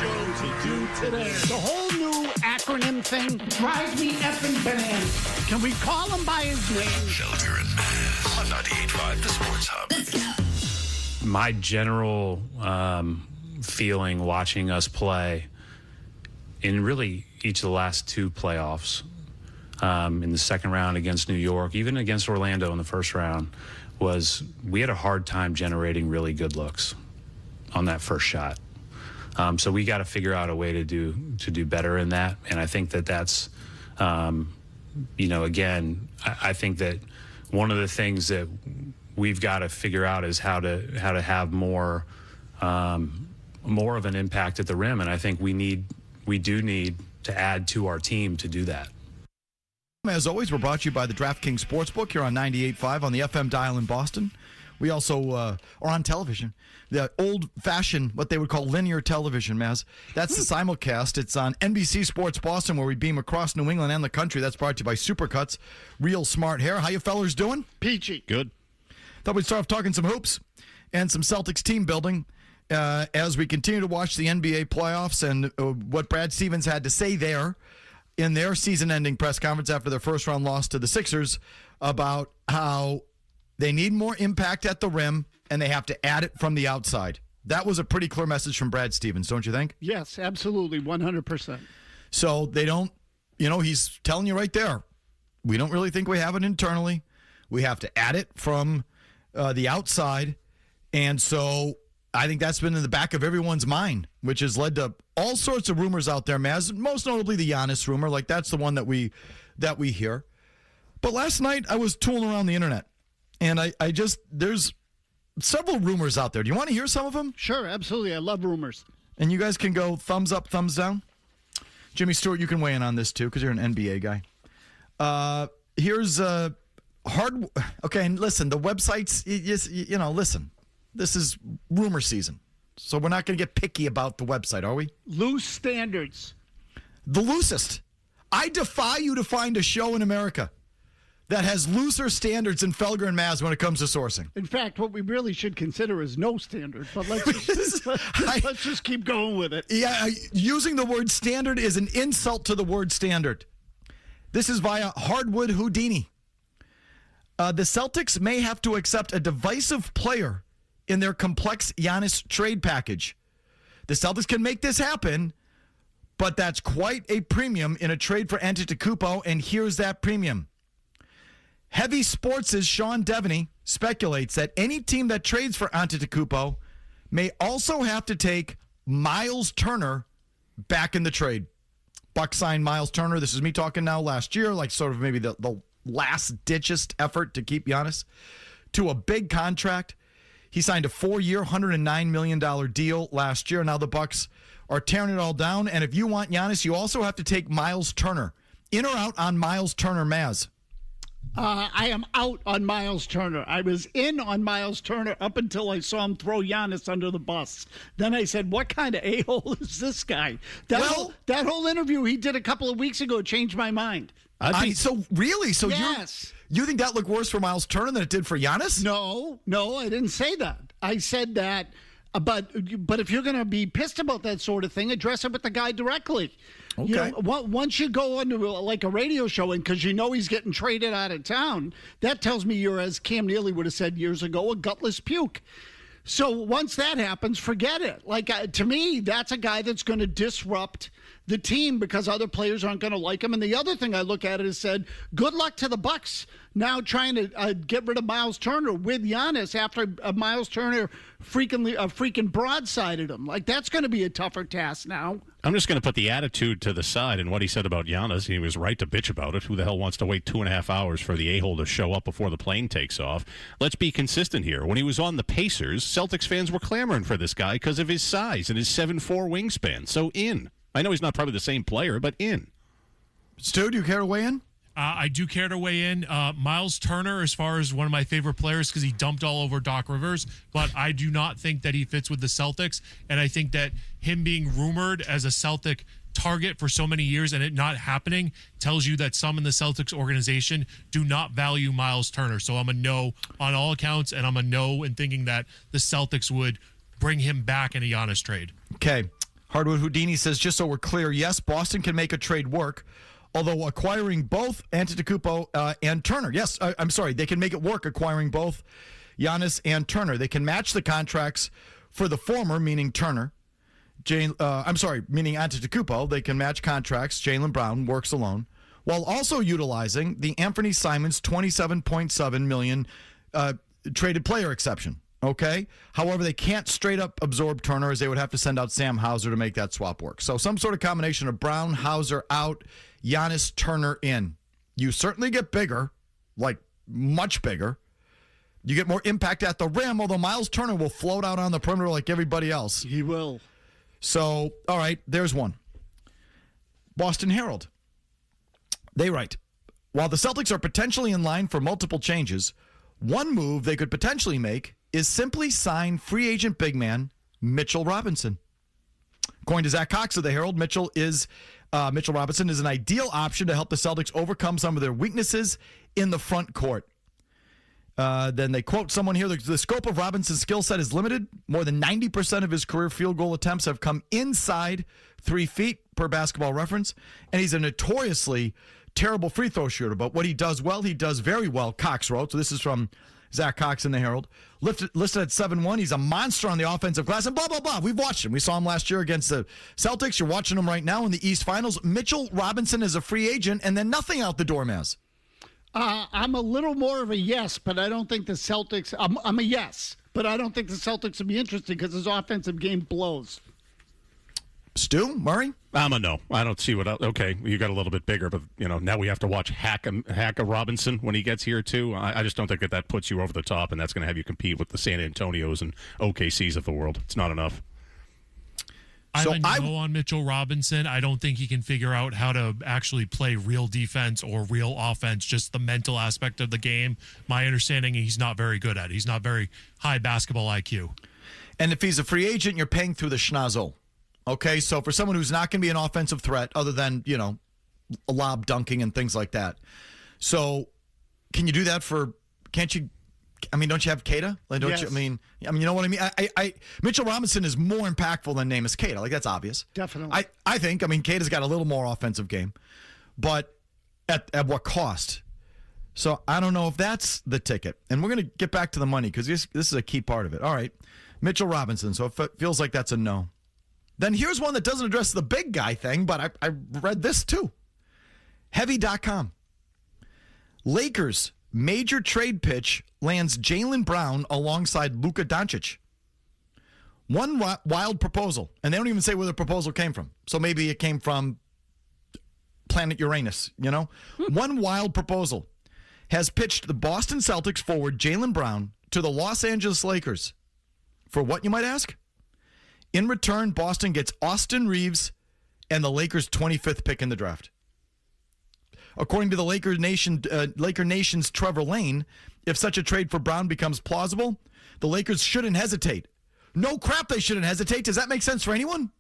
show to do today. The whole new acronym thing drives me effing bananas. Can we call him by his name? Felger and Mazz on 98.5 The Sports Hub. Let's go. My general feeling watching us play in really each of the last two playoffs, in the second round against New York, even against Orlando in the first round, was we had a hard time generating really good looks on that first shot. So we got to figure out a way to do better in that. And I think that's, again, I think that one of the things that we've got to figure out is how to have more of an impact at the rim. And I think we do need to add to our team to do that. As always, we're brought to you by the DraftKings Sportsbook here on 98.5 on the FM dial in Boston. We also are on television, the old-fashioned, what they would call linear television, Mazz. That's the simulcast. It's on NBC Sports Boston, where we beam across New England and the country. That's brought to you by Supercuts, Real Smart Hair. How you fellers doing? Peachy. Good. Thought we'd start off talking some hoops and some Celtics team building as we continue to watch the NBA playoffs and what Brad Stevens had to say there in their season-ending press conference after their first-round loss to the Sixers about how they need more impact at the rim and they have to add it from the outside. That was a pretty clear message from Brad Stevens, don't you think? Yes, absolutely, 100%. So they don't, he's telling you right there, we don't really think we have it internally. We have to add it from the outside. And so I think that's been in the back of everyone's mind, which has led to all sorts of rumors out there, Mazz, most notably the Giannis rumor. Like, that's the one that we hear. But last night I was tooling around the internet, and there's several rumors out there. Do you want to hear some of them? Sure, absolutely. I love rumors. And you guys can go thumbs up, thumbs down. Jimmy Stewart, you can weigh in on this too because you're an NBA guy. Here's hard. Okay, and listen, the websites, listen. This is rumor season, so we're not going to get picky about the website, are we? Loose standards. The loosest. I defy you to find a show in America that has looser standards than Felger and Mazz when it comes to sourcing. In fact, what we really should consider is no standard, but let's just keep going with it. Yeah, using the word standard is an insult to the word standard. This is via Hardwood Houdini. The Celtics may have to accept a divisive player in their complex Giannis trade package. The Celtics can make this happen, but that's quite a premium in a trade for Antetokounmpo, and here's that premium. Heavy Sports' Sean Devaney speculates that any team that trades for Antetokounmpo may also have to take Miles Turner back in the trade. Bucks signed Miles Turner. This is me talking now last year, like sort of maybe the last-ditchest effort to keep Giannis to a big contract. He signed a 4-year, $109 million deal last year. Now the Bucks are tearing it all down. And if you want Giannis, you also have to take Miles Turner. In or out on Miles Turner, Mazz? I am out on Miles Turner. I was in on Miles Turner up until I saw him throw Giannis under the bus. Then I said, what kind of a-hole is this guy? That whole interview he did a couple of weeks ago changed my mind. Yes. You think that looked worse for Miles Turner than it did for Giannis? No, I didn't say that. I said that, but if you're going to be pissed about that sort of thing, address it with the guy directly. Okay. Once you go into like a radio show and because he's getting traded out of town, that tells me you're, as Cam Neely would have said years ago, a gutless puke. So once that happens, forget it. To me, that's a guy that's going to disrupt the team because other players aren't going to like him. And the other thing I look at it is said, good luck to the Bucks now trying to get rid of Miles Turner with Giannis after Miles Turner freaking broadsided him. That's going to be a tougher task now. I'm just going to put the attitude to the side and what he said about Giannis. He was right to bitch about it. Who the hell wants to wait 2.5 hours for the a-hole to show up before the plane takes off? Let's be consistent here. When he was on the Pacers, Celtics fans were clamoring for this guy because of his size and his 7'4" wingspan. So I know he's not probably the same player, but Stu, do you care to weigh in? I do care to weigh in. Miles Turner, as far as one of my favorite players, because he dumped all over Doc Rivers, but I do not think that he fits with the Celtics, and I think that him being rumored as a Celtic target for so many years and it not happening tells you that some in the Celtics organization do not value Miles Turner. So I'm a no on all accounts, and I'm a no in thinking that the Celtics would bring him back in a Giannis trade. Okay. Hardwood Houdini says, just so we're clear, yes, Boston can make a trade work, although acquiring both Antetokounmpo and Turner. Yes, I'm sorry, they can make it work acquiring both Giannis and Turner. They can match the contracts for the former, meaning Turner. Meaning Antetokounmpo. They can match contracts. Jaylen Brown works alone, while also utilizing the Anthony Simons $27.7 million traded player exception. Okay? However, they can't straight up absorb Turner, as they would have to send out Sam Hauser to make that swap work. So some sort of combination of Brown, Hauser out, Giannis, Turner in. You certainly get bigger, like much bigger. You get more impact at the rim, although Miles Turner will float out on the perimeter like everybody else. He will. So, all right, there's one. Boston Herald. They write, while the Celtics are potentially in line for multiple changes, one move they could potentially make is simply sign free agent big man Mitchell Robinson. According to Zach Cox of the Herald, Mitchell Robinson is an ideal option to help the Celtics overcome some of their weaknesses in the front court. Then they quote someone here, the scope of Robinson's skill set is limited. More than 90% of his career field goal attempts have come inside 3 feet per Basketball Reference, and he's a notoriously terrible free throw shooter. But what he does well, he does very well, Cox wrote. So this is from Zach Cox in the Herald. Listed at 7'1", he's a monster on the offensive glass, and blah, blah, blah. We've watched him. We saw him last year against the Celtics. You're watching him right now in the East Finals. Mitchell Robinson is a free agent, and then nothing out the door, Mazz. I'm a little more of a yes, but I don't think the Celtics... I'm a yes, but I don't think the Celtics would be interested because his offensive game blows. Stu, Murray? I'm a no. I don't see what else. Okay, you got a little bit bigger, but now we have to watch Hacka Robinson when he gets here too. I just don't think that puts you over the top, and that's going to have you compete with the San Antonios and OKCs of the world. It's not enough. I'm a no on Mitchell Robinson. I don't think he can figure out how to actually play real defense or real offense, just the mental aspect of the game. My understanding, he's not very good at it. He's not very high basketball IQ. And if he's a free agent, you're paying through the schnozzle. Okay, so for someone who's not going to be an offensive threat other than, a lob dunking and things like that. So can you do that can't you, don't you have Keita? Like, don't yes. you, you know what I mean? Mitchell Robinson is more impactful than Namus Keita. Like, that's obvious. Definitely. I think, Keita's got a little more offensive game, but at what cost? So I don't know if that's the ticket. And we're going to get back to the money because this is a key part of it. All right, Mitchell Robinson. So it feels like that's a no. Then here's one that doesn't address the big guy thing, but I read this too. Heavy.com. Lakers major trade pitch lands Jaylen Brown alongside Luka Doncic. One wild proposal, and they don't even say where the proposal came from. So maybe it came from planet Uranus, One wild proposal has pitched the Boston Celtics forward Jaylen Brown to the Los Angeles Lakers. For what, you might ask? In return, Boston gets Austin Reeves and the Lakers' 25th pick in the draft. According to the Laker Nation's Trevor Lane, if such a trade for Brown becomes plausible, the Lakers shouldn't hesitate. No crap, they shouldn't hesitate. Does that make sense for anyone?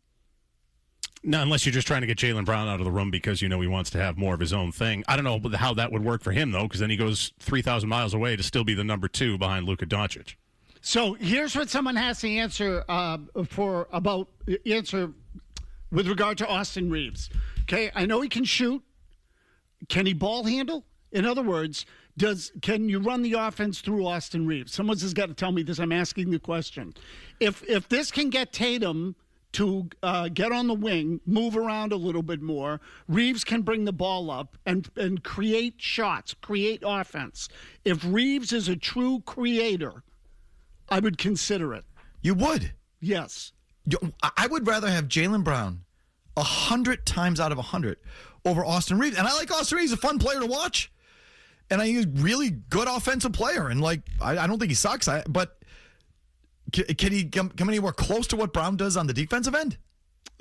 No, unless you're just trying to get Jaylen Brown out of the room because he wants to have more of his own thing. I don't know how that would work for him, though, because then he goes 3,000 miles away to still be the number 2 behind Luka Doncic. So here's what someone has to answer with regard to Austin Reeves. Okay, I know he can shoot. Can he ball handle? In other words, can you run the offense through Austin Reeves? Someone has got to tell me this. I'm asking the question. If this can get Tatum to get on the wing, move around a little bit more, Reeves can bring the ball up and create shots, create offense. If Reeves is a true creator, I would consider it. You would? Yes. I would rather have Jaylen Brown 100 times out of 100 over Austin Reeves. And I like Austin Reeves. He's a fun player to watch. And he's a really good offensive player. And, I don't think he sucks. But can he come anywhere close to what Brown does on the defensive end?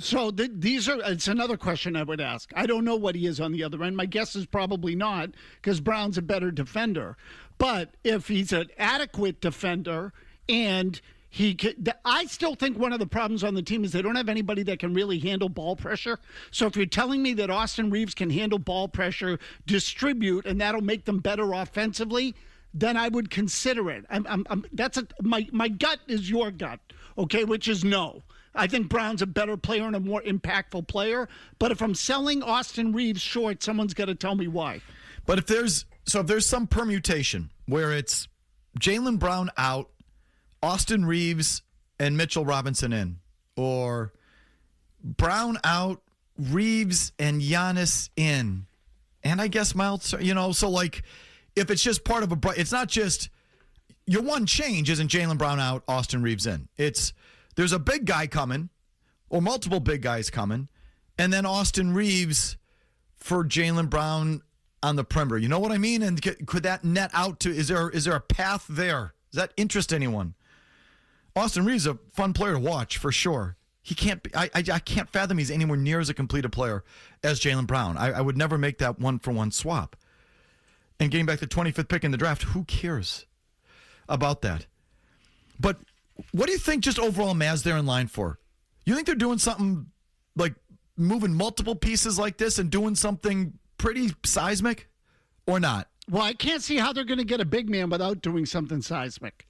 So it's another question I would ask. I don't know what he is on the other end. My guess is probably not because Brown's a better defender. But if he's an adequate defender and I still think one of the problems on the team is they don't have anybody that can really handle ball pressure. So if you're telling me that Austin Reeves can handle ball pressure, distribute, and that'll make them better offensively, then I would consider it. My gut is your gut, okay, which is no. I think Brown's a better player and a more impactful player. But if I'm selling Austin Reeves short, someone's got to tell me why. But if there's some permutation where it's Jaylen Brown out, Austin Reeves and Mitchell Robinson in, or Brown out, Reeves and Giannis in, and I guess Miles, so like if it's just part of it's not just your one change isn't Jaylen Brown out, Austin Reeves in. There's a big guy coming or multiple big guys coming, and then Austin Reeves for Jaylen Brown on the perimeter. You know what I mean? And could that net out to, is there a path there? Does that interest anyone? Austin Reeves is a fun player to watch for sure. He can't be, I can't fathom he's anywhere near as a completed player as Jaylen Brown. I would never make that one-for-one swap. And getting back to the 25th pick in the draft, who cares about that? But what do you think just overall Mazz they're in line for? You think they're doing something like moving multiple pieces like this and doing something pretty seismic or not? Well, I can't see how they're going to get a big man without doing something seismic,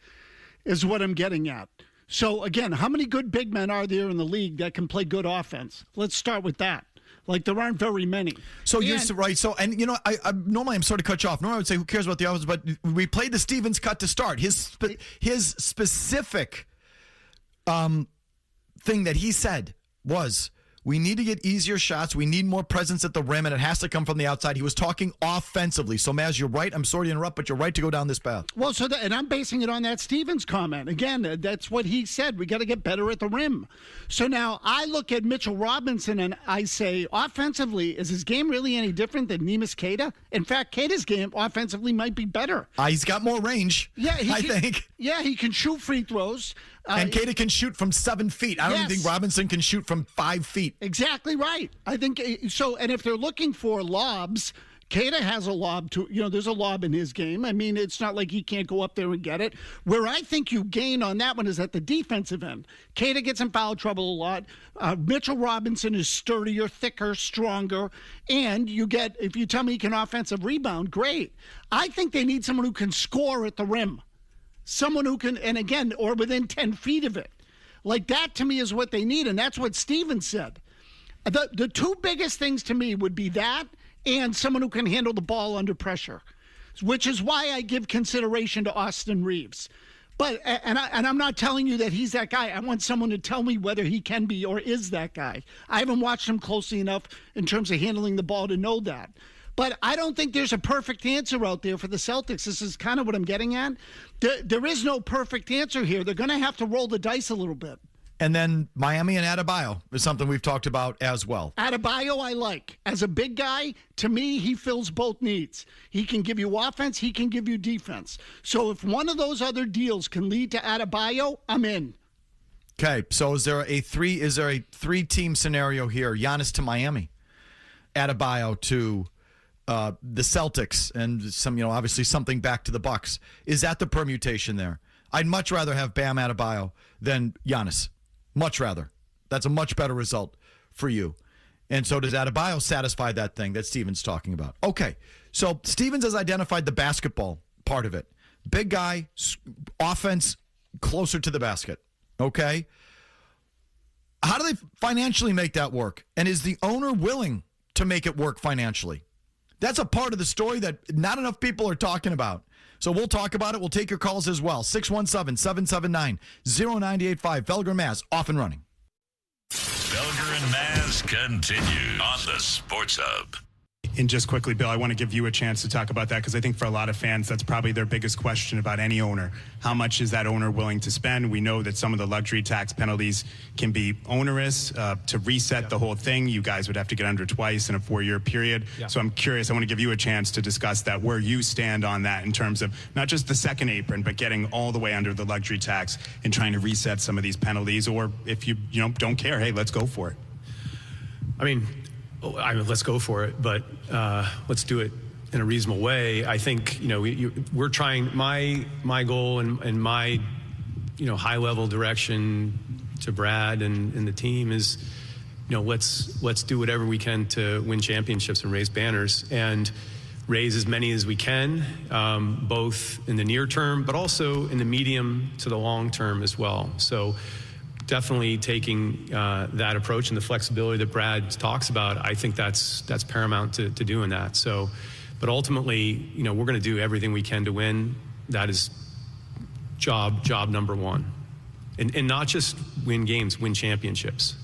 is what I'm getting at. So, again, how many good big men are there in the league that can play good offense? Let's start with that. Like, there aren't very many. So, you're right. So, and, I normally I'm sort of cut you off. Normally I would say, who cares about the offense? But we played the Stevens cut to start. His specific thing that he said was, we need to get easier shots. We need more presence at the rim, and it has to come from the outside. He was talking offensively. So, Mazz, you're right. I'm sorry to interrupt, but you're right to go down this path. Well, and I'm basing it on that Stevens comment. Again, that's what he said. We got to get better at the rim. So now I look at Mitchell Robinson, and I say, offensively, is his game really any different than Neemias Queta? In fact, Queta's game offensively might be better. He's got more range, I think. Yeah, he can shoot free throws. And Queta can shoot from 7 feet. I don't even think Robinson can shoot from 5 feet. Exactly right. I think so. And if they're looking for lobs, Queta has a lob too. There's a lob in his game. I mean, it's not like he can't go up there and get it. Where I think you gain on that one is at the defensive end. Queta gets in foul trouble a lot. Mitchell Robinson is sturdier, thicker, stronger. And you get, if you tell me he can offensive rebound, great. I think they need someone who can score at the rim. Someone who can, and again, or within 10 feet of it. Like that to me is what they need, and that's what Stevens said. The two biggest things to me would be that and someone who can handle the ball under pressure, which is why I give consideration to Austin Reeves. But and I'm not telling you that he's that guy. I want someone to tell me whether he can be or is that guy. I haven't watched him closely enough in terms of handling the ball to know that. But I don't think there's a perfect answer out there for the Celtics. This is kind of what I'm getting at. There is no perfect answer here. They're going to have to roll the dice a little bit. And then Miami and Adebayo is something we've talked about as well. Adebayo I like. As a big guy, to me, he fills both needs. He can give you offense. He can give you defense. So if one of those other deals can lead to Adebayo, I'm in. Okay, so is there a three-team scenario here? Giannis to Miami, Adebayo to the Celtics, and obviously something back to the Bucks. Is that the permutation there? I'd much rather have Bam Adebayo than Giannis. Much rather. That's a much better result for you. And so does Adebayo satisfy that thing that Stevens talking about? Okay, so Stevens has identified the basketball part of it. Big guy, offense closer to the basket. Okay? How do they financially make that work? And is the owner willing to make it work financially? That's a part of the story that not enough people are talking about. So we'll talk about it. We'll take your calls as well. 617-779-0985. Felger and Mazz, off and running. Felger and Mazz continue on the Sports Hub. And just quickly, Bill, I want to give you a chance to talk about that because I think for a lot of fans, that's probably their biggest question about any owner. How much is that owner willing to spend? We know that some of the luxury tax penalties can be onerous. To reset the whole thing, you guys would have to get under twice in a 4-year period. Yeah. So I'm curious, I want to give you a chance to discuss that, where you stand on that in terms of not just the second apron, but getting all the way under the luxury tax and trying to reset some of these penalties. Or if you don't care, hey, let's go for it. I mean, let's go for it, but let's do it in a reasonable way. I think we're trying. My goal and my high level direction to Brad and the team is let's do whatever we can to win championships and raise banners and raise as many as we can, both in the near term but also in the medium to the long term as well. So definitely taking that approach and the flexibility that Brad talks about. I think that's paramount to doing that. So, but ultimately, we're going to do everything we can to win. That is job number one. And not just win games, win championships.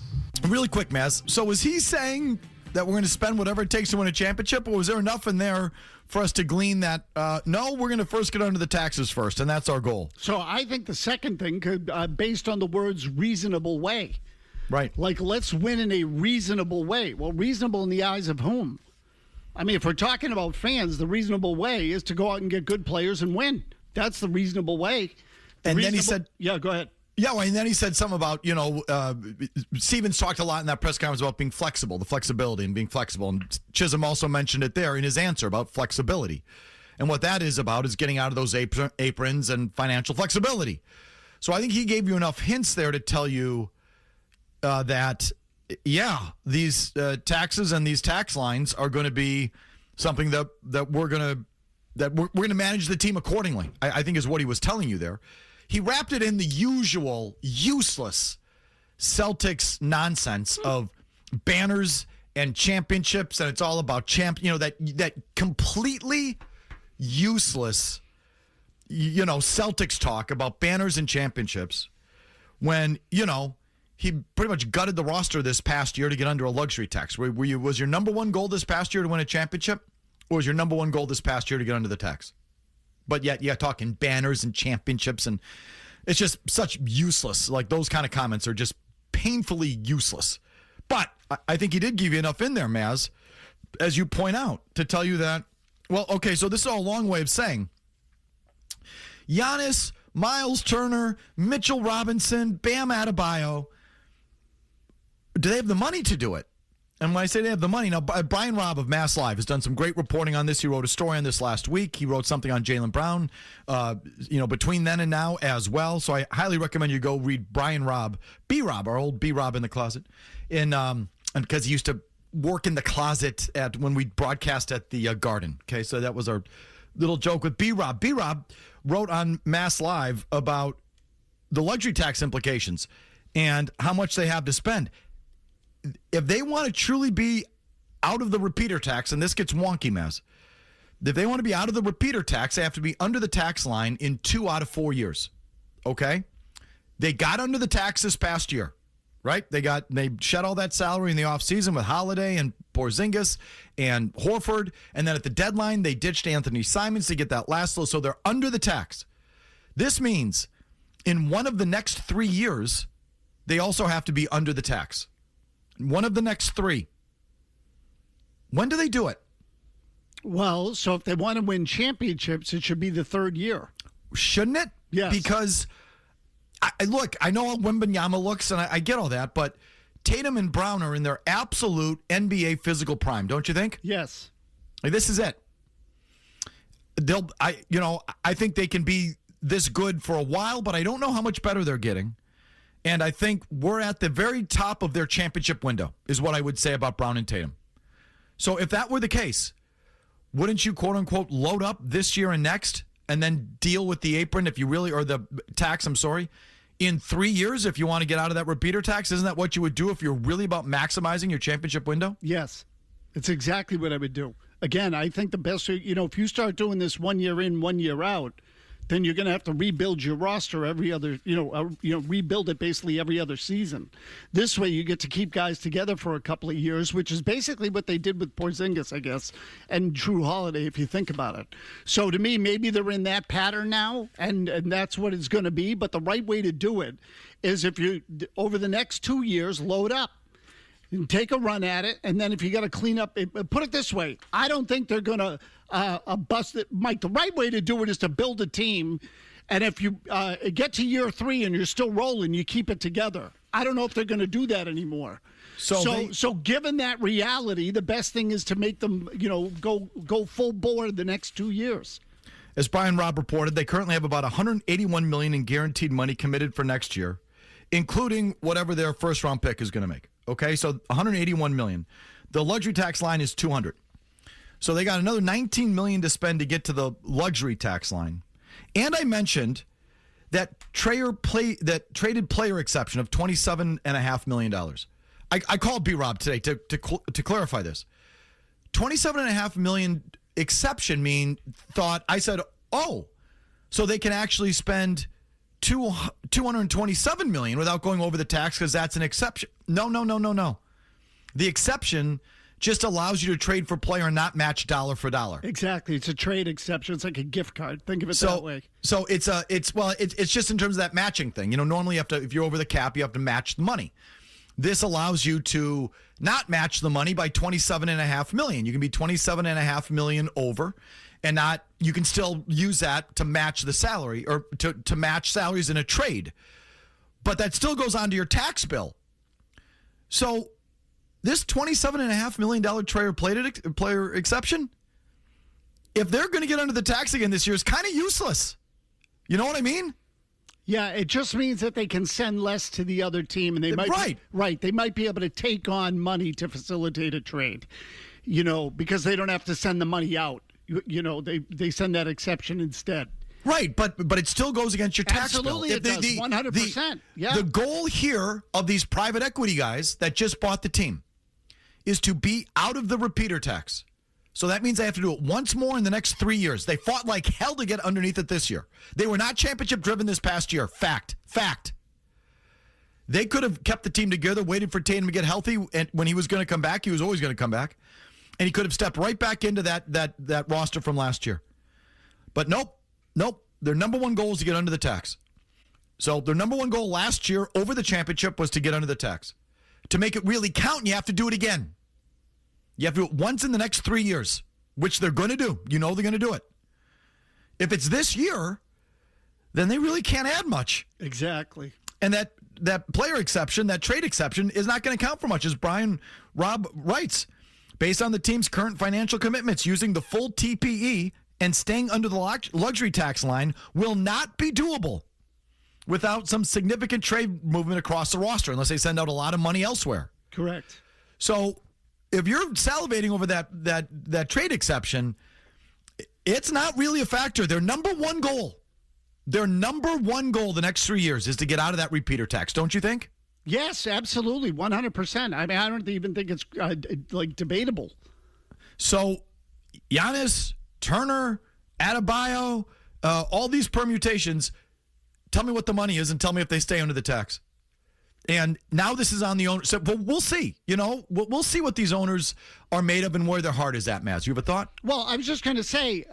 Really quick, Mazz. So was he saying that we're going to spend whatever it takes to win a championship, or was there enough in there for us to glean that, no, we're going to first get under the taxes first, and that's our goal? So I think the second thing could, based on the words reasonable way. Right. Like, let's win in a reasonable way. Well, reasonable in the eyes of whom? I mean, if we're talking about fans, the reasonable way is to go out and get good players and win. That's the reasonable way. And then he said... Yeah, go ahead. Yeah, well, and then he said something about, Stevens talked a lot in that press conference about being flexible, the flexibility and being flexible. And Chisholm also mentioned it there in his answer about flexibility. And what that is about is getting out of those aprons and financial flexibility. So I think he gave you enough hints there to tell you that, these taxes and these tax lines are going to be something that we're going to manage the team accordingly, I think is what he was telling you there. He wrapped it in the usual useless Celtics nonsense of banners and championships, and it's all about that completely useless, Celtics talk about banners and championships when, he pretty much gutted the roster this past year to get under a luxury tax. Was your number one goal this past year to win a championship, or was your number one goal this past year to get under the tax? But yet you're talking banners and championships, and it's just such useless. Like, those kind of comments are just painfully useless. But I think he did give you enough in there, Mazz, as you point out, to tell you that, well, okay, so this is a long way of saying Giannis, Miles Turner, Mitchell Robinson, Bam Adebayo, do they have the money to do it? And when I say they have the money, now Brian Robb of Mass Live has done some great reporting on this. He wrote a story on this last week. He wrote something on Jaylen Brown, between then and now as well. So I highly recommend you go read Brian Robb, B-Rob, our old B-Rob in the closet, and because he used to work in the closet when we broadcast at the Garden. Okay, so that was our little joke with B-Rob. B-Rob wrote on Mass Live about the luxury tax implications and how much they have to spend. If they want to truly be out of the repeater tax, and this gets wonky, Mazz, if they want to be out of the repeater tax, they have to be under the tax line in 2 out of 4 years. Okay? They got under the tax this past year, right? They shed all that salary in the offseason with Holiday and Porzingis and Horford, and then at the deadline, they ditched Anthony Simons to get that last little, so they're under the tax. This means in one of the next 3 years, they also have to be under the tax. One of the next 3. When do they do it? Well, so if they want to win championships, it should be the 3rd year. Shouldn't it? Yes. Because, I know how Wembanyama looks, and I get all that, but Tatum and Brown are in their absolute NBA physical prime, don't you think? Yes. Like, this is it. I think they can be this good for a while, but I don't know how much better they're getting. And I think we're at the very top of their championship window, is what I would say about Brown and Tatum. So if that were the case, wouldn't you, quote unquote, load up this year and next and then deal with the apron or the tax, in 3 years if you want to get out of that repeater tax? Isn't that what you would do if you're really about maximizing your championship window? Yes. It's exactly what I would do. Again, I think the best, if you start doing this 1 year in, 1 year out, then you're going to have to rebuild your roster every other, rebuild it basically every other season. This way you get to keep guys together for a couple of years, which is basically what they did with Porzingis, I guess, and Drew Holiday, if you think about it. So to me, maybe they're in that pattern now, and that's what it's going to be. But the right way to do it is if you, over the next 2 years, load up. And take a run at it, and then if you got to clean up, put it this way, I don't think they're going to bust it. Mike, the right way to do it is to build a team, and if you get to year 3 and you're still rolling, you keep it together. I don't know if they're going to do that anymore. So given that reality, the best thing is to make them, go full bore the next 2 years. As Brian Robb reported, they currently have about $181 million in guaranteed money committed for next year, including whatever their first-round pick is going to make. Okay, so $181 million. The luxury tax line is $200. So they got another $19 million to spend to get to the luxury tax line. And I mentioned that traded player exception of $27.5 million. I called B-Rob today to clarify this. $27.5 million exception I said, oh, so they can actually spend $227 million without going over the tax because that's an exception. No. The exception just allows you to trade for player and not match dollar for dollar. Exactly. It's a trade exception. It's like a gift card. Think of it that way. So it's just in terms of that matching thing. Normally if you're over the cap, you have to match the money. This allows you to not match the money by $27.5 million. You can be $27.5 million over, and you can still use that to match the salary or to match salaries in a trade. But that still goes onto your tax bill. So this $27.5 million player exception, if they're going to get under the tax again this year, is kind of useless. You know what I mean? Yeah, it just means that they can send less to the other team, and they might they might be able to take on money to facilitate a trade, because they don't have to send the money out. They send that exception instead. Right, but it still goes against your tax bill. Absolutely, it does. 100%. Yeah. The goal here of these private equity guys that just bought the team is to be out of the repeater tax. So that means they have to do it once more in the next 3 years. They fought like hell to get underneath it this year. They were not championship driven this past year. Fact. They could have kept the team together, waited for Tatum to get healthy, and when he was going to come back, he was always going to come back. And he could have stepped right back into that roster from last year. But nope. Their number one goal is to get under the tax. So their number one goal last year over the championship was to get under the tax. To make it really count, you have to do it again. You have to do it once in the next 3 years, which they're going to do. They're going to do it. If it's this year, then they really can't add much. Exactly. And that player exception, that trade exception, is not going to count for much, as Rob writes. Based on the team's current financial commitments, using the full TPE and staying under the luxury tax line will not be doable without some significant trade movement across the roster, unless they send out a lot of money elsewhere. Correct. So if you're salivating over that trade exception, it's not really a factor. Their number one goal the next 3 years is to get out of that repeater tax, don't you think? Yes, absolutely, 100%. I mean, I don't even think it's debatable. So Giannis, Turner, Adebayo, all these permutations, tell me what the money is and tell me if they stay under the tax. And now this is on the owner. So, but we'll see. We'll see what these owners are made of and where their heart is at, Mazz. You have a thought? Well, I was just going to say,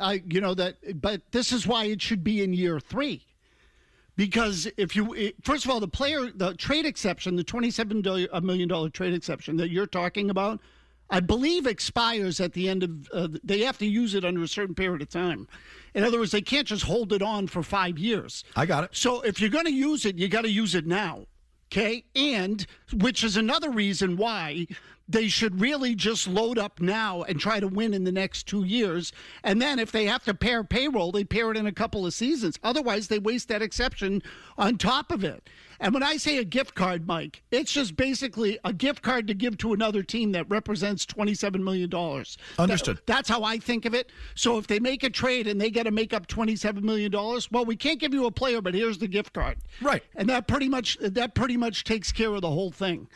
but this is why it should be in year 3. Because first of all, the trade exception, the $27 million trade exception that you're talking about, I believe expires at the end of, they have to use it under a certain period of time. In other words, they can't just hold it on for 5 years. I got it. So if you're going to use it, you got to use it now. Okay. And which is another reason why they should really just load up now and try to win in the next 2 years. And then if they have to pair payroll, they pair it in a couple of seasons. Otherwise, they waste that exception on top of it. And when I say a gift card, Mike, it's just basically a gift card to give to another team that represents $27 million. Understood. That's how I think of it. So if they make a trade and they got to make up $27 million, well, we can't give you a player, but here's the gift card. Right. And that pretty much takes care of the whole thing.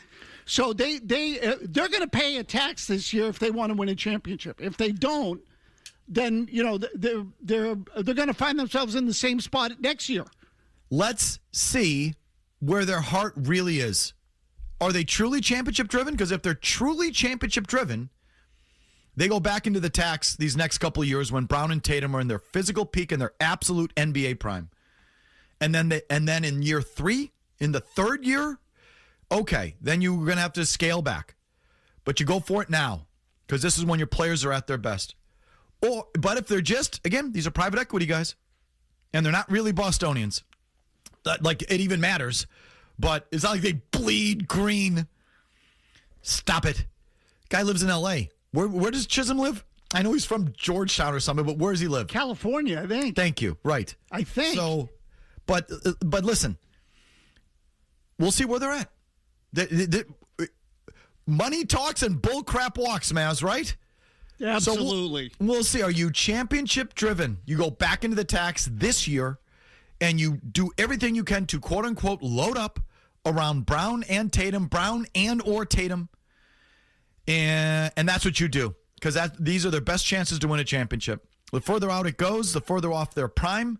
So they're going to pay a tax this year if they want to win a championship. If they don't, then they're going to find themselves in the same spot next year. Let's see where their heart really is. Are they truly championship driven? Because if they're truly championship driven, they go back into the tax these next couple of years when Brown and Tatum are in their physical peak and their absolute NBA prime. And then in year 3, in the third year, okay, then you're going to have to scale back. But you go for it now because this is when your players are at their best. But if they're just, again, these are private equity guys, and they're not really Bostonians. Like it even matters, but it's not like they bleed green. Stop it. Guy lives in L.A. Where does Chisholm live? I know he's from Georgetown or something, but where does he live? California, I think. Thank you. Right. I think. So, but listen, we'll see where they're at. The money talks and bull crap walks, Mazz, right? Absolutely. So we'll see. Are you championship driven? You go back into the tax this year, and you do everything you can to quote unquote load up around Brown and or Tatum, and that's what you do, because these are their best chances to win a championship. The further out it goes, the further off their prime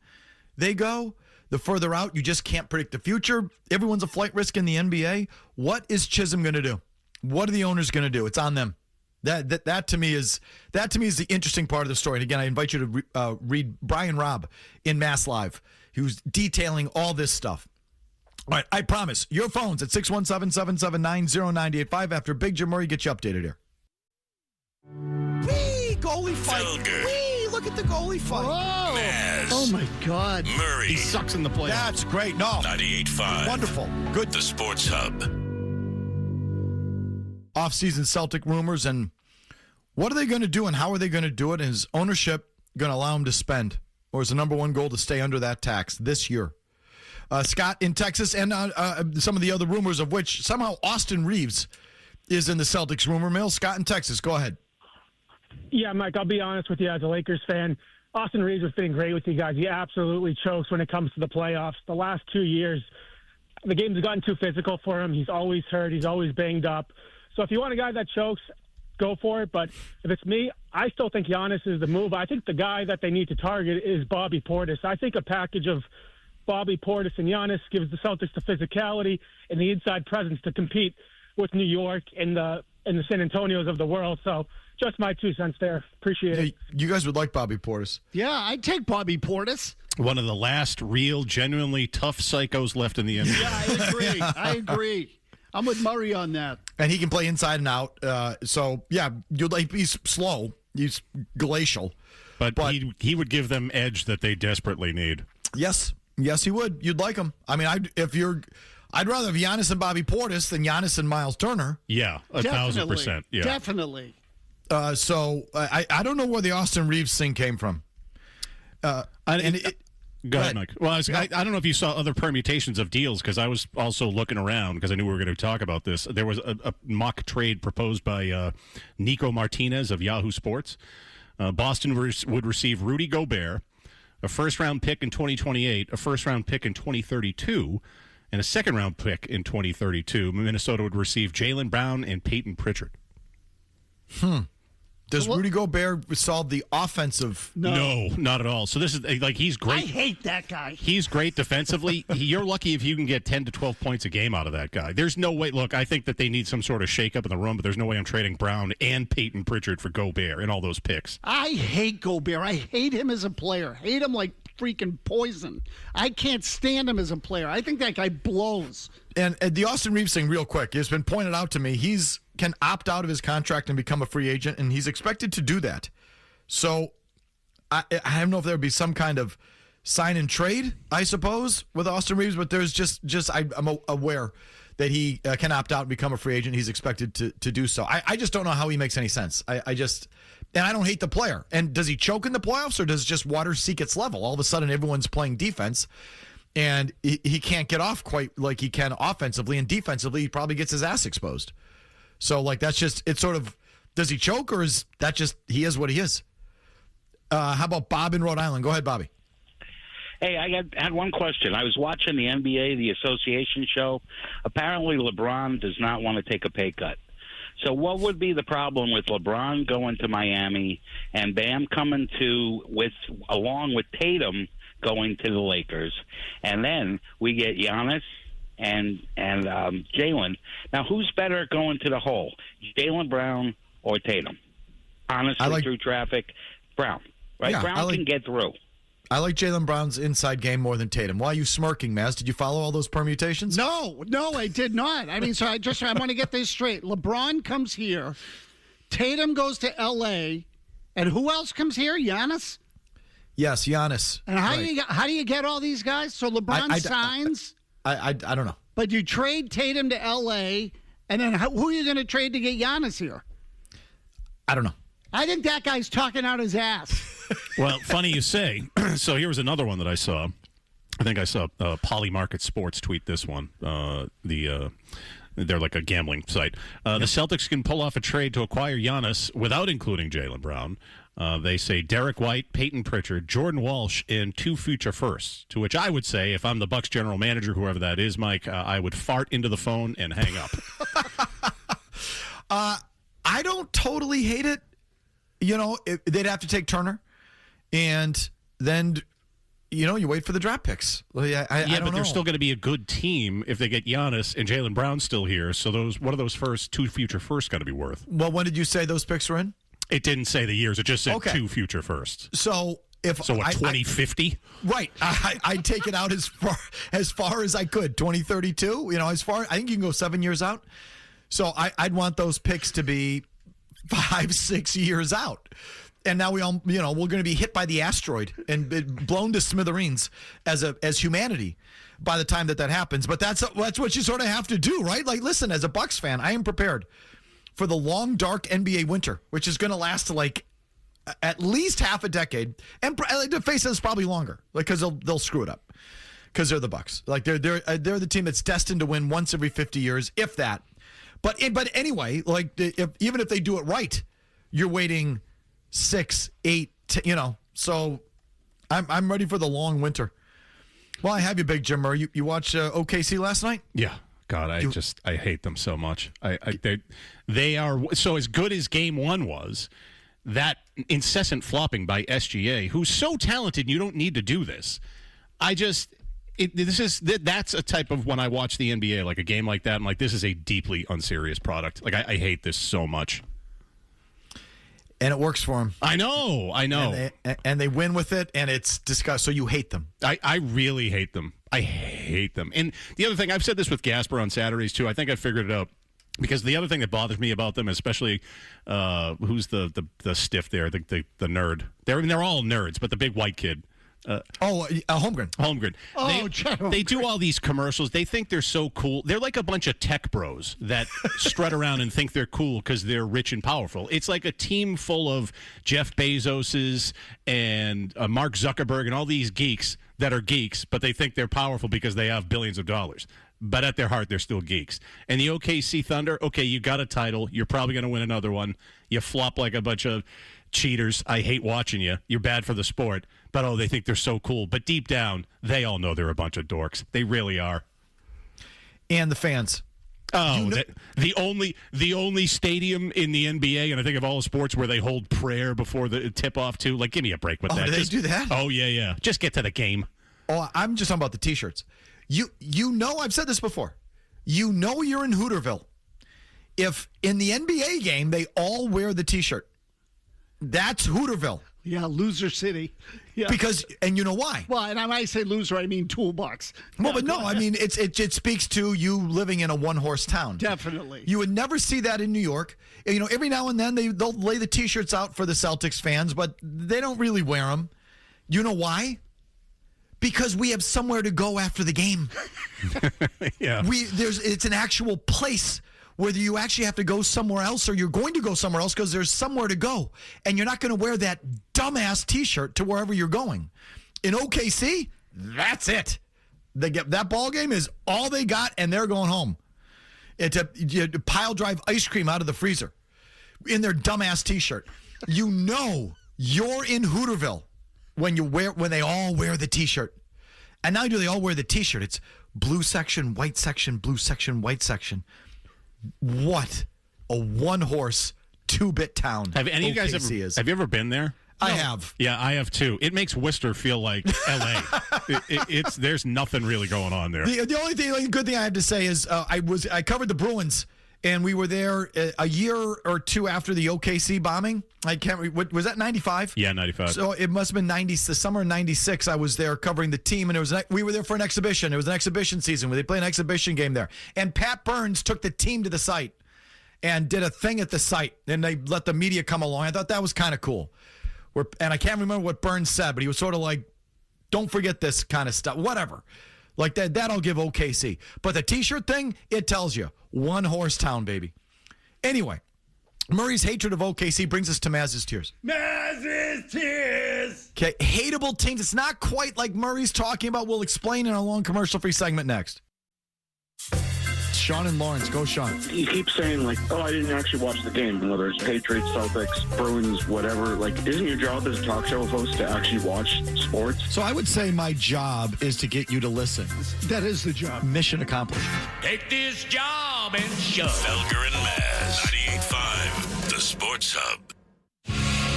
they go. The further out, you just can't predict the future. Everyone's a flight risk in the NBA. What is Chisholm going to do? What are the owners going to do? It's on them. That to me is the interesting part of the story. And again, I invite you to read Brian Robb in Mass Live, who's detailing all this stuff. All right, I promise. Your phones at 617-779-0985 after Big Jim Murray gets you updated here. Whee! Goalie fight. Felger. Whee! Look at the goalie fight. Oh, Mazz. oh my God. Murray. He sucks in the playoffs. That's great. No. 98.5. Wonderful. Good. The Sports Hub. Off-season Celtic rumors, and what are they going to do and how are they going to do it? And is ownership going to allow them to spend? Or is the number one goal to stay under that tax this year? Scott in Texas, and some of the other rumors of which somehow Austin Reeves is in the Celtics rumor mill. Scott in Texas, go ahead. Yeah, Mike, I'll be honest with you. As a Lakers fan, Austin Reeves was fitting great with you guys. He absolutely chokes when it comes to the playoffs. The last 2 years, the games have gotten too physical for him. He's always hurt. He's always banged up. So if you want a guy that chokes, go for it. But if it's me, I still think Giannis is the move. I think the guy that they need to target is Bobby Portis. I think a package of Bobby Portis and Giannis gives the Celtics the physicality and the inside presence to compete with New York and the San Antonios of the world. So just my 2 cents there. Appreciate it. You guys would like Bobby Portis. Yeah, I'd take Bobby Portis. One of the last real, genuinely tough psychos left in the NBA. Yeah, I agree. I'm with Murray on that. And he can play inside and out. So, yeah, he's slow. He's glacial. But he would give them edge that they desperately need. Yes. Yes, he would. You'd like him. I mean, I'd rather have Giannis and Bobby Portis than Giannis and Miles Turner. Yeah, 1,000%. Yeah. Definitely. So I don't know where the Austin Reeves thing came from. Go ahead, Mike. Well, I don't know if you saw other permutations of deals, because I was also looking around because I knew we were going to talk about this. There was a mock trade proposed by Nico Martinez of Yahoo Sports. Boston would receive Rudy Gobert, a first-round pick in 2028, a first-round pick in 2032, and a second-round pick in 2032. Minnesota would receive Jaylen Brown and Peyton Pritchard. Does Rudy Gobert solve the offensive? No, not at all. So this is he's great. I hate that guy. He's great defensively. You're lucky if you can get 10 to 12 points a game out of that guy. There's no way. Look, I think that they need some sort of shakeup in the room, but there's no way I'm trading Brown and Peyton Pritchard for Gobert and all those picks. I hate Gobert. I hate him as a player. Hate him like freaking poison. I can't stand him as a player. I think that guy blows. And the Austin Reeves thing, real quick, it's been pointed out to me. He's can opt out of his contract and become a free agent, and he's expected to do that. So I don't know if there would be some kind of sign and trade, I suppose, with Austin Reeves, but there's I'm aware that he can opt out and become a free agent. He's expected to do so. I just don't know how he makes any sense. And I don't hate the player. And does he choke in the playoffs, or does just water seek its level? All of a sudden, everyone's playing defense, and he can't get off quite like he can offensively, and defensively, he probably gets his ass exposed. So, that's just, it's sort of, does he choke, or is that just, he is what he is? How about Bob in Rhode Island? Go ahead, Bobby. Hey, I had one question. I was watching the NBA, the association show. Apparently, LeBron does not want to take a pay cut. So what would be the problem with LeBron going to Miami and Bam coming along with Tatum going to the Lakers, and then we get Giannis and Jaylen. Now, who's better going to the hole, Jaylen Brown or Tatum? Honestly, through traffic, Brown. Right? Yeah, Brown can get through. I like Jaylen Brown's inside game more than Tatum. Why are you smirking, Mazz? Did you follow all those permutations? No, I did not. I mean, so I want to get this straight. LeBron comes here, Tatum goes to L.A., and who else comes here? Giannis? Yes, Giannis. And how do you get all these guys? So LeBron signs? I don't know. But you trade Tatum to L.A., and then who are you going to trade to get Giannis here? I don't know. I think that guy's talking out his ass. Well, funny you say. So here was another one that I saw. I think I saw Poly Market Sports tweet this one. They're like a gambling site. The Celtics can pull off a trade to acquire Giannis without including Jaylen Brown. They say Derek White, Peyton Pritchard, Jordan Walsh, and 2 future firsts. To which I would say, if I'm the Bucs general manager, whoever that is, Mike, I would fart into the phone and hang up. I don't totally hate it. They'd have to take Turner, and then you wait for the draft picks. I don't know. They're still going to be a good team if they get Giannis and Jaylen Brown still here. So what are those first 2 future firsts got to be worth? Well, when did you say those picks were in? It didn't say the years. It just said 2 future firsts. So what, 2050? Right. I'd take it out as far as I could. 2032. I think you can go 7 years out. So I'd want those picks to be 5-6 years out. And now we're going to be hit by the asteroid and blown to smithereens as humanity by the time that happens. But that's what you sort of have to do, right? Like, listen, as a Bucs fan, I am prepared for the long, dark NBA winter, which is going to last like at least half a decade, and to face it, it's probably longer, because they'll screw it up, because they're the Bucs. Like they're the team that's destined to win once every 50 years, if that. But anyway, like even if they do it right, you're waiting 6, 8, 10, So I'm ready for the long winter. Well, I have you, Big Jim Murray. You watched OKC last night? Yeah. God, I hate them so much. They are so, as good as Game 1 was, that incessant flopping by SGA, who's so talented, you don't need to do this. That's a type of, when I watch the NBA, like a game like that, I'm like, this is a deeply unserious product. Like I hate this so much. And it works for them. I know. And they win with it, and it's disgusting. So you hate them. I really hate them. I hate them. And the other thing, I've said this with Gasper on Saturdays, too. I think I figured it out. Because the other thing that bothers me about them, especially who's the stiff there, the nerd. They're all nerds, but the big white kid. Holmgren. Oh, they do all these commercials. They think they're so cool. They're like a bunch of tech bros that strut around and think they're cool because they're rich and powerful. It's like a team full of Jeff Bezoses and Mark Zuckerberg and all these geeks that are geeks, but they think they're powerful because they have billions of dollars. But at their heart, they're still geeks. And the OKC Thunder, okay, you got a title. You're probably going to win another one. You flop like a bunch of cheaters. I hate watching you. You're bad for the sport. But, they think they're so cool. But deep down, they all know they're a bunch of dorks. They really are. And the fans. Oh, the only stadium in the NBA, and I think of all sports, where they hold prayer before the tip-off, too. Like, give me a break with that. Do they do that? Oh, yeah. Just get to the game. Oh, I'm just talking about the T-shirts. I've said this before. You're in Hooterville if in the NBA game they all wear the T-shirt. That's Hooterville. Yeah, loser city. Yeah. Because, and you know why? Well, and when I say loser, I mean toolbox. Well, but no, I mean, it speaks to you living in a one-horse town. Definitely. You would never see that in New York. Every now and then they'll lay the T-shirts out for the Celtics fans, but they don't really wear them. You know why? Because we have somewhere to go after the game. Yeah. It's an actual place. Whether you actually have to go somewhere else or you're going to go somewhere else, because there's somewhere to go. And you're not going to wear that dumbass T-shirt to wherever you're going. In OKC, that's it. That ball game is all they got, and they're going home. It's a pile drive ice cream out of the freezer in their dumbass T-shirt. You're in Hooterville when they all wear the T-shirt. And not only do they all wear the T-shirt, it's blue section, white section, blue section, white section. What a one-horse, 2-bit town. Have any of you guys have you ever been there? I have. Yeah, I have too. It makes Worcester feel like L.A. There's nothing really going on there. The only good thing I have to say is I covered the Bruins, and we were there a year or two after the OKC bombing. Was that 95? Yeah, 95. So it must have been the summer of 96. I was there covering the team, and we were there for an exhibition. It was an exhibition season where they played an exhibition game there. And Pat Burns took the team to the site and did a thing at the site, and they let the media come along. I thought that was kind of cool. And I can't remember what Burns said, but he was sort of like, don't forget this kind of stuff, whatever. Like that I'll give OKC. But the T-shirt thing, it tells you. One-horse town, baby. Anyway, Murray's hatred of OKC brings us to Mazz's Tiers. Mazz's Tiers! Okay, hateable teams. It's not quite like Murray's talking about. We'll explain in a long commercial-free segment next. Sean and Lawrence. Go, Sean. You keep saying, like, oh, I didn't actually watch the game, whether it's Patriots, Celtics, Bruins, whatever. Like, isn't your job as a talk show host to actually watch sports? So I would say my job is to get you to listen. That is the job. Mission accomplished. Take this job and shove. Felger and Mazz. 98.5, the Sports Hub.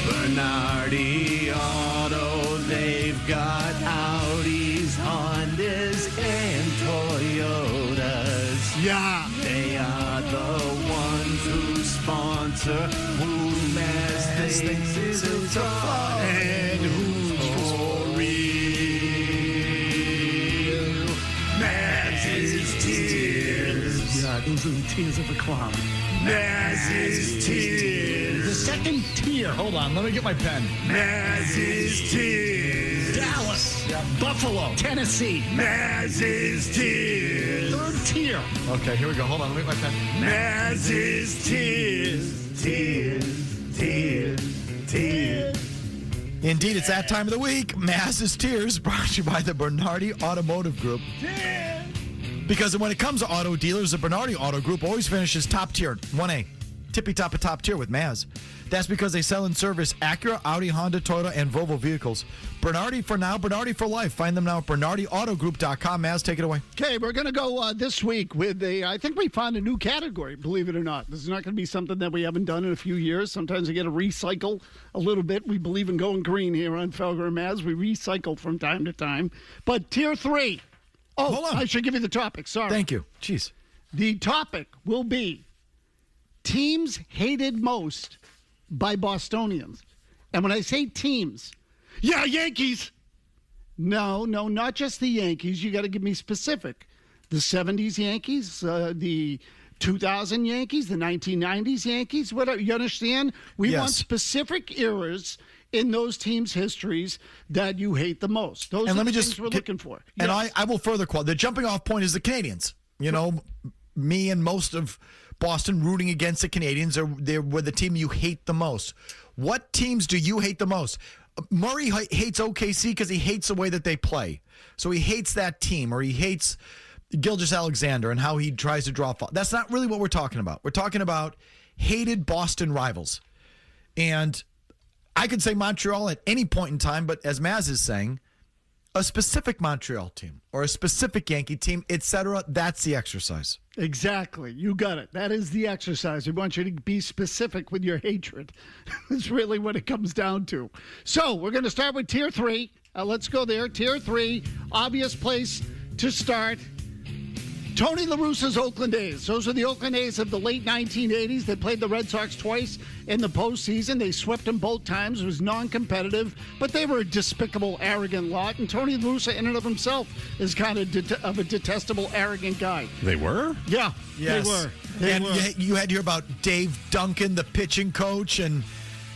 Bernardi Auto, they've got Audis, Hondas, and Toyotas. Yeah. They are the ones who sponsor who Mazz thinks is a fraud and who's for real. Mazz's Tiers. Yeah, those are the tears of a clown. Mazz's Tiers. The second tier. Hold on, let me get my pen. Mazz's Tiers. Dallas. Buffalo. Tennessee. Mazz's Tiers. Third tier. Okay, here we go. Hold on, let me get my pen. Mazz's Tiers. Tears. Indeed, it's that time of the week. Mazz's Tiers, brought to you by the Bernardi Automotive Group. Because when it comes to auto dealers, the Bernardi Auto Group always finishes top tier, 1A. Tippy top of top tier with Mazz. That's because they sell and service Acura, Audi, Honda, Toyota, and Volvo vehicles. Bernardi for now, Bernardi for life. Find them now at BernardiAutogroup.com. Mazz, take it away. Okay, we're going to go this week with I think we found a new category, believe it or not. This is not going to be something that we haven't done in a few years. Sometimes we get to recycle a little bit. We believe in going green here on Felger and Mazz. We recycle from time to time. But tier 3. Oh, hold on. I should give you the topic. Sorry. Thank you. Jeez. The topic will be teams hated most by Bostonians. And when I say teams, yeah, Yankees. No, not just the Yankees. You got to give me specific. The 70s Yankees, the 2000 Yankees, the 1990s Yankees, whatever. You understand? We want specific eras in those teams' histories that you hate the most. Those are the things we're looking for. And I will further quote. The jumping off point is the Canadians. You know, me and most of Boston rooting against the Canadians they were the team you hate the most. What teams do you hate the most? Murray hates OKC because he hates the way that they play. So he hates that team, or he hates Gilgeous-Alexander and how he tries to draw. That's not really what we're talking about. We're talking about hated Boston rivals. And I could say Montreal at any point in time, but as Mazz is saying, a specific Montreal team or a specific Yankee team, etc., that's the exercise. Exactly. You got it. That is the exercise. We want you to be specific with your hatred. That's really what it comes down to. So we're going to start with Tier 3. Let's go there. Tier 3, obvious place to start. Tony La Russa's Oakland A's. Those are the Oakland A's of the late 1980s. They played the Red Sox twice in the postseason. They swept them both times. It was non-competitive, but they were a despicable, arrogant lot. And Tony La Russa, in and of himself, is kind of a detestable, arrogant guy. They were? Yeah, yes. They were. You had to hear about Dave Duncan, the pitching coach, and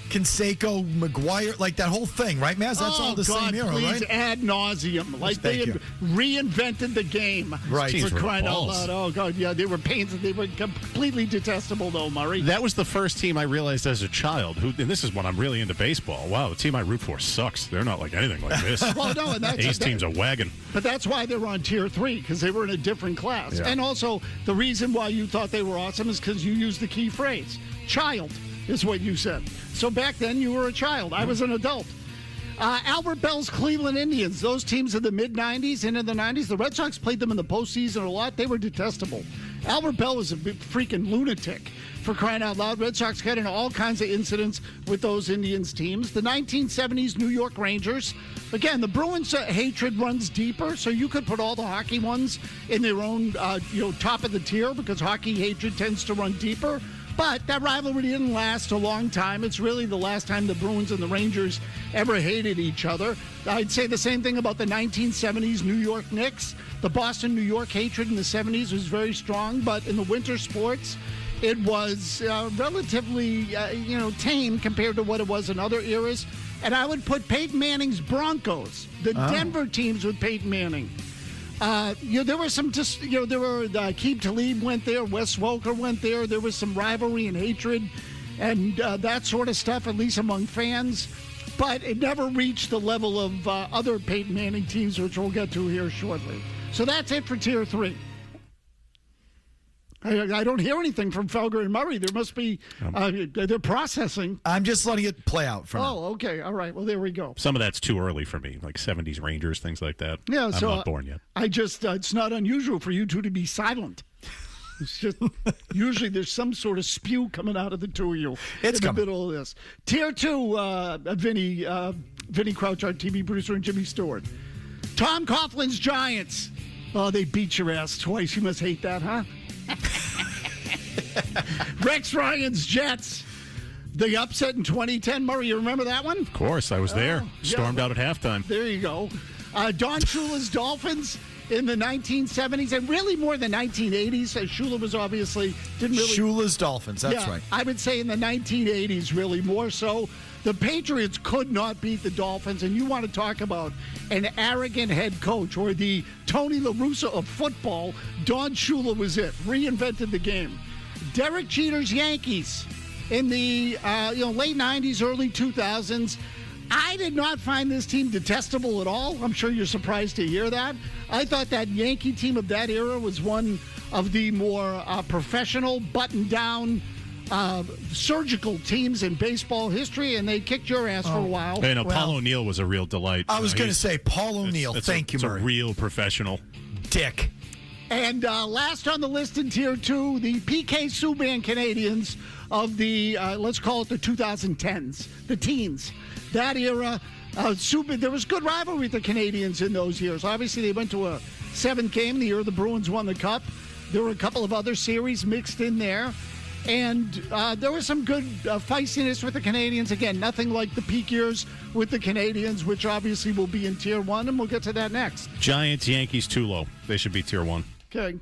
Canseco, McGuire, like that whole thing, right, Mazz? That's all the same era, please, right? ad nauseum. Like they had reinvented the game. Right. For crying out loud. Oh, God, yeah, they were pains. They were completely detestable, though, Murray. That was the first team I realized as a child, and this is when I'm really into baseball. Wow, the team I root for sucks. They're not like anything like this. Well, no, and that's A's team's a wagon. But that's why they were on Tier 3, because they were in a different class. Yeah. And also, the reason why you thought they were awesome is because you used the key phrase, child. Is what you said. So back then, you were a child. I was an adult. Albert Bell's Cleveland Indians, those teams of the mid-'90s and in the '90s, the Red Sox played them in the postseason a lot. They were detestable. Albert Bell was a freaking lunatic, for crying out loud. Red Sox got into all kinds of incidents with those Indians teams. The 1970s New York Rangers. Again, the Bruins' hatred runs deeper, so you could put all the hockey ones in their own top of the tier, because hockey hatred tends to run deeper. But that rivalry didn't last a long time. It's really the last time the Bruins and the Rangers ever hated each other. I'd say the same thing about the 1970s New York Knicks. The Boston-New York hatred in the 70s was very strong, but in the winter sports, it was relatively, tame compared to what it was in other eras. And I would put Peyton Manning's Broncos, the Denver teams with Peyton Manning. There were some Keith Talib went there, Wes Welker went there. There was some rivalry and hatred and that sort of stuff, at least among fans. But it never reached the level of other Peyton Manning teams, which we'll get to here shortly. So that's it for Tier 3. I don't hear anything from Felger and Murray. There must be, they're processing. I'm just letting it play out for now. Oh, okay. All right. Well, there we go. Some of that's too early for me, like 70s Rangers, things like that. Yeah, I'm not born yet. I just, it's not unusual for you two to be silent. It's just, usually there's some sort of spew coming out of the two of you in the middle of this. Tier 2, Vinny Crouch, our TV producer, and Jimmy Stewart. Tom Coughlin's Giants. Oh, they beat your ass twice. You must hate that, huh? Rex Ryan's Jets. The upset in 2010. Murray, you remember that one? Of course, I was there. Stormed out at halftime. There you go. Don Shula's Dolphins in the 1970s, and really more the 1980s. Shula was obviously didn't really. Shula's Dolphins, that's right. I would say in the 1980s, really more so. The Patriots could not beat the Dolphins, and you want to talk about an arrogant head coach or the Tony La Russa of football. Don Shula was it. Reinvented the game. Derek Jeter's Yankees in the late 90s, early 2000s. I did not find this team detestable at all. I'm sure you're surprised to hear that. I thought that Yankee team of that era was one of the more professional, buttoned-down, surgical teams in baseball history, and they kicked your ass for a while. Hey, Paul O'Neill was a real delight. I was going to say Paul O'Neill. Thank you, Murray. A real professional. Dick. And last on the list in Tier 2, the PK Subban Canadians of the, let's call it the 2010s, the teens. That era, there was good rivalry with the Canadians in those years. Obviously, they went to a 7th game the year the Bruins won the Cup. There were a couple of other series mixed in there. And there was some good feistiness with the Canadians. Again, nothing like the peak years with the Canadians, which obviously will be in Tier 1, and we'll get to that next. Giants, Yankees, too low. They should be Tier 1. Okay.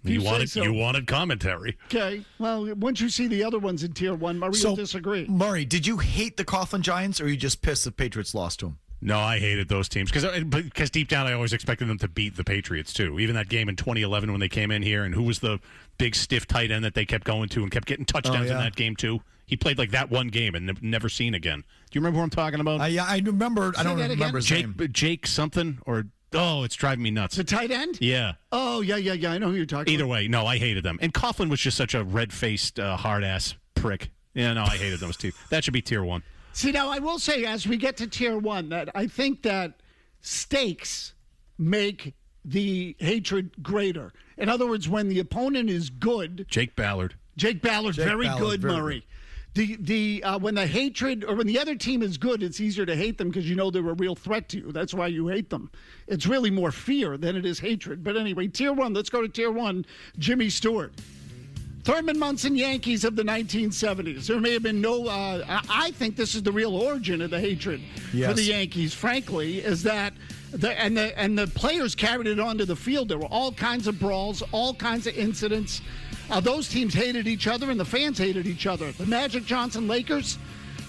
You wanted commentary. Okay. Well, once you see the other ones in Tier 1, Murray will disagree. Murray, did you hate the Coughlin Giants, or are you just pissed the Patriots lost to them? No, I hated those teams because deep down I always expected them to beat the Patriots too. Even that game in 2011 when they came in here, and who was the big stiff tight end that they kept going to and kept getting touchdowns in that game too? He played like that one game and never seen again. Do you remember who I'm talking about? Yeah, I remember. I don't remember his name. Jake something or. Oh, it's driving me nuts. The tight end? Yeah. Oh, yeah. I know who you're talking about. Either way, no, I hated them. And Coughlin was just such a red-faced, hard-ass prick. Yeah, no, I hated those two. That should be Tier 1. See, now, I will say, as we get to Tier 1, that I think that stakes make the hatred greater. In other words, when the opponent is good... Jake Ballard, very good, Murray. When the hatred, or when the other team is good, it's easier to hate them because you know they're a real threat to you. That's why you hate them. It's really more fear than it is hatred. But anyway, Tier 1, let's go to Tier 1, Jimmy Stewart. Thurman Munson Yankees of the 1970s. There may have been no, I think this is the real origin of the hatred for the Yankees, frankly, is that, the players carried it onto the field. There were all kinds of brawls, all kinds of incidents. Those teams hated each other, and the fans hated each other. The Magic Johnson Lakers,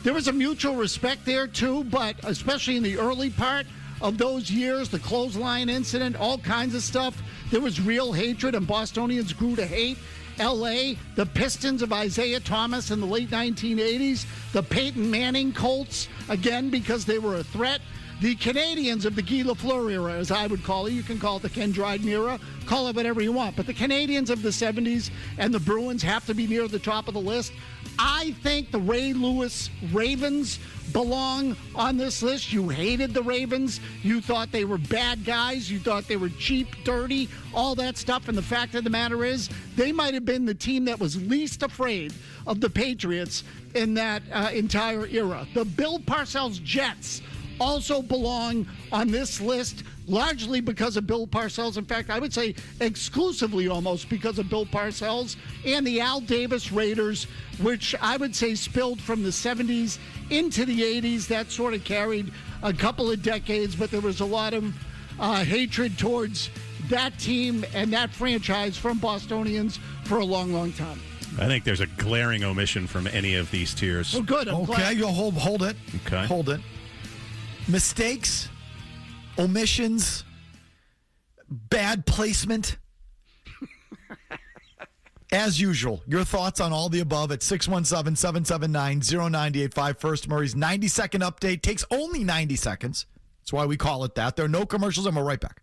there was a mutual respect there, too, but especially in the early part of those years, the clothesline incident, all kinds of stuff, there was real hatred, and Bostonians grew to hate. L.A., the Pistons of Isaiah Thomas in the late 1980s, the Peyton Manning Colts, again, because they were a threat. The Canadians of the Guy Lafleur era, as I would call it. You can call it the Ken Dryden era. Call it whatever you want. But the Canadians of the 70s and the Bruins have to be near the top of the list. I think the Ray Lewis Ravens belong on this list. You hated the Ravens. You thought they were bad guys. You thought they were cheap, dirty, all that stuff. And the fact of the matter is, they might have been the team that was least afraid of the Patriots in that entire era. The Bill Parcells Jets also belong on this list, largely because of Bill Parcells. In fact, I would say exclusively almost because of Bill Parcells, and the Al Davis Raiders, which I would say spilled from the 70s into the 80s. That sort of carried a couple of decades, but there was a lot of hatred towards that team and that franchise from Bostonians for a long, long time. I think there's a glaring omission from any of these tiers. Oh, good. I'm glad. You'll hold it. Okay. Hold it. Mistakes, omissions, bad placement. As usual, your thoughts on all the above at 617-779-0985. First, Murray's 90-second update takes only 90 seconds. That's why we call it that. There are no commercials, and we're right back.